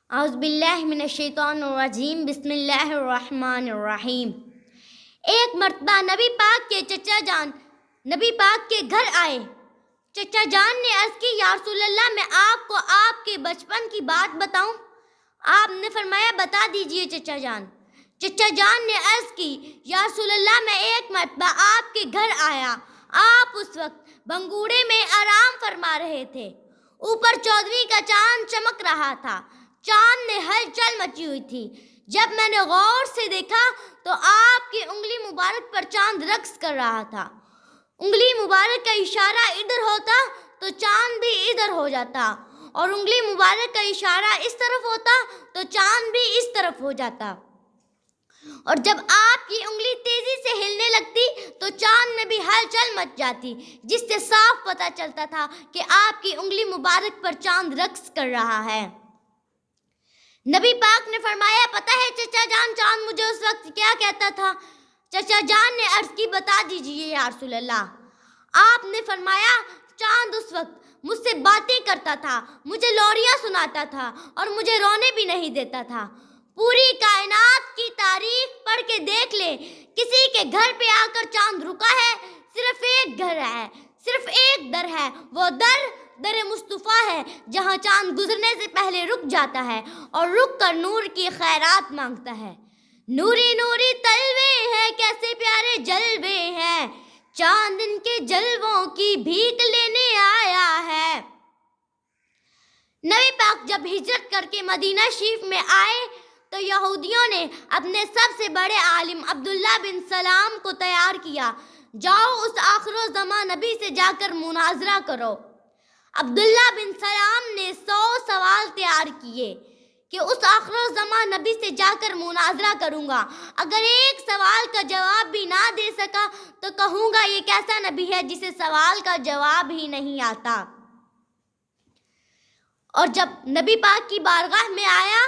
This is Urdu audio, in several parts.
اعوذ باللہ من الشیطان الرجیم بسم اللہ الرحمن الرحیم۔ ایک مرتبہ نبی پاک کے چچا جان نبی پاک کے گھر آئے۔ چچا جان نے عرض کی، یا رسول اللہ، میں آپ کو آپ کے بچپن کی بات بتاؤں؟ آپ نے فرمایا، بتا دیجئے چچا جان۔ چچا جان نے عرض کی، یا رسول اللہ، میں ایک مرتبہ آپ کے گھر آیا۔ آپ اس وقت بنگوڑے میں آرام فرما رہے تھے۔ اوپر چودھویں کا چاند چمک رہا تھا۔ چاند میں ہلچل مچی ہوئی تھی۔ جب میں نے غور سے دیکھا تو آپ کی انگلی مبارک پر چاند رقص کر رہا تھا۔ انگلی مبارک کا اشارہ ادھر ہوتا تو چاند بھی ادھر ہو جاتا، اور انگلی مبارک کا اشارہ اس طرف ہوتا تو چاند بھی اس طرف ہو جاتا، اور جب آپ کی انگلی تیزی سے ہلنے لگتی تو چاند میں بھی ہلچل مچ جاتی، جس سے صاف پتہ چلتا تھا کہ آپ کی انگلی مبارک پر چاند رقص کر رہا ہے۔ نبی پاک نے فرمایا، پتہ ہے چچا جان، چاند مجھے اس وقت کیا کہتا تھا؟ چچا جان نے عرض کی، بتا دیجئے یا رسول اللہ۔ آپ نے فرمایا، چاند اس وقت مجھ سے باتیں کرتا تھا، مجھے لوریاں سناتا تھا، اور مجھے رونے بھی نہیں دیتا تھا۔ پوری کائنات کی تاریخ پڑھ کے دیکھ لے، کسی کے گھر پہ آ کر چاند رکا ہے؟ صرف ایک گھر ہے، صرف ایک در ہے، وہ در مصطفیٰ ہے، جہاں چاند گزرنے سے پہلے رک جاتا ہے اور رک کر نور کی خیرات مانگتا ہے۔ نوری نوری تلوے ہیں، کیسے پیارے جلوے ہیں، چاند ان کے جلووں کی بھیک لینے آیا ہے۔ نبی پاک جب ہجرت کر کے مدینہ شریف میں آئے تو یہودیوں نے اپنے سب سے بڑے عالم عبداللہ بن سلام کو تیار کیا، جاؤ اس آخر الزمان نبی سے جا کر مناظرہ کرو۔ عبداللہ بن سلام نے 100 سوال تیار کیے کہ اس آخر الزمان نبی سے جا کر مناظرہ کروں گا، اگر ایک سوال کا جواب بھی نہ دے سکا تو کہوں گا یہ کیسا نبی ہے جسے سوال کا جواب ہی نہیں آتا۔ اور جب نبی پاک کی بارگاہ میں آیا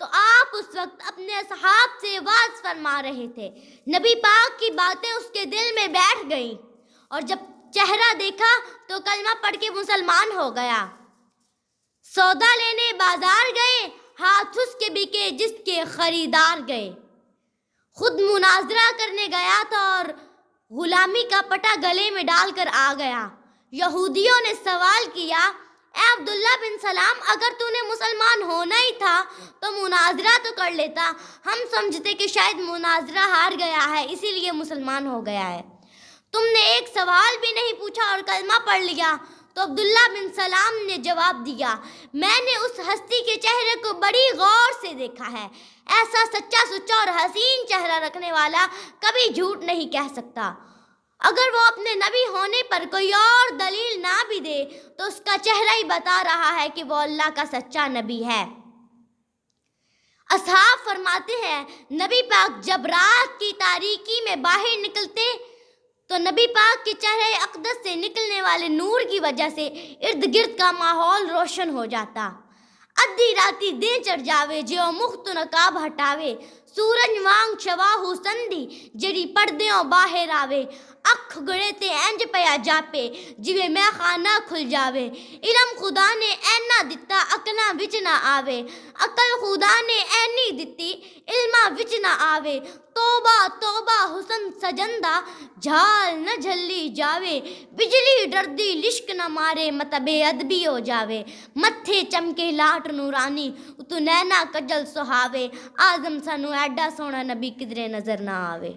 تو آپ اس وقت اپنے اصحاب سے وعظ فرما رہے تھے۔ نبی پاک کی باتیں اس کے دل میں بیٹھ گئیں، اور جب چہرہ دیکھا تو کلمہ پڑھ کے مسلمان ہو گیا۔ سودا لینے بازار گئے، ہاتھ اس کے بکے جس کے خریدار گئے۔ خود مناظرہ کرنے گیا تھا اور غلامی کا پٹا گلے میں ڈال کر آ گیا۔ یہودیوں نے سوال کیا، اے عبداللہ بن سلام، اگر تو نے مسلمان ہونا ہی تھا تو مناظرہ تو کر لیتا، ہم سمجھتے کہ شاید مناظرہ ہار گیا ہے اسی لیے مسلمان ہو گیا ہے، تم نے ایک سوال بھی نہیں پوچھا اور کلمہ پڑھ لیا۔ تو عبداللہ بن سلام نے جواب دیا، میں نے اس ہستی کے چہرے کو بڑی غور سے دیکھا ہے، ایسا سچا سچا اور حسین چہرہ رکھنے والا کبھی جھوٹ نہیں کہہ سکتا۔ اگر وہ اپنے نبی ہونے پر کوئی اور دلیل نہ بھی دے تو اس کا چہرہ ہی بتا رہا ہے کہ وہ اللہ کا سچا نبی ہے۔ اصحاب فرماتے ہیں، نبی پاک جب رات کی تاریکی میں باہر نکلتے تو نبی پاک کے چہرے اقدس سے نکلنے والے نور کی وجہ سے ارد گرد کا ماحول روشن ہو جاتا۔ ادھی راتی دن چڑھ جاوے، جیو مخت نقاب ہٹاوے، سورج وانگ چواہو سندھی جڑی پردیوں باہر آوے، اکھ گڑے تے انج پیا جاپے جویں میں خانہ کھل جاوے، علم خدا نے اینا دتا عقلاں وچ نہ آوے، عقل خدا نے اینی دتی علماں وچ نہ آوے، توبہ توبہ حسن سجندہ جھال نہ جھلی جاوے، بجلی ڈردی لشک نہ مارے مت بے ادبی ہو جاوے، متھے چمکے لاٹ نورانی تو نینا کجل سہاوے، آزم سانو ایڈا سونا نبی کدرے نظر نہ آوے۔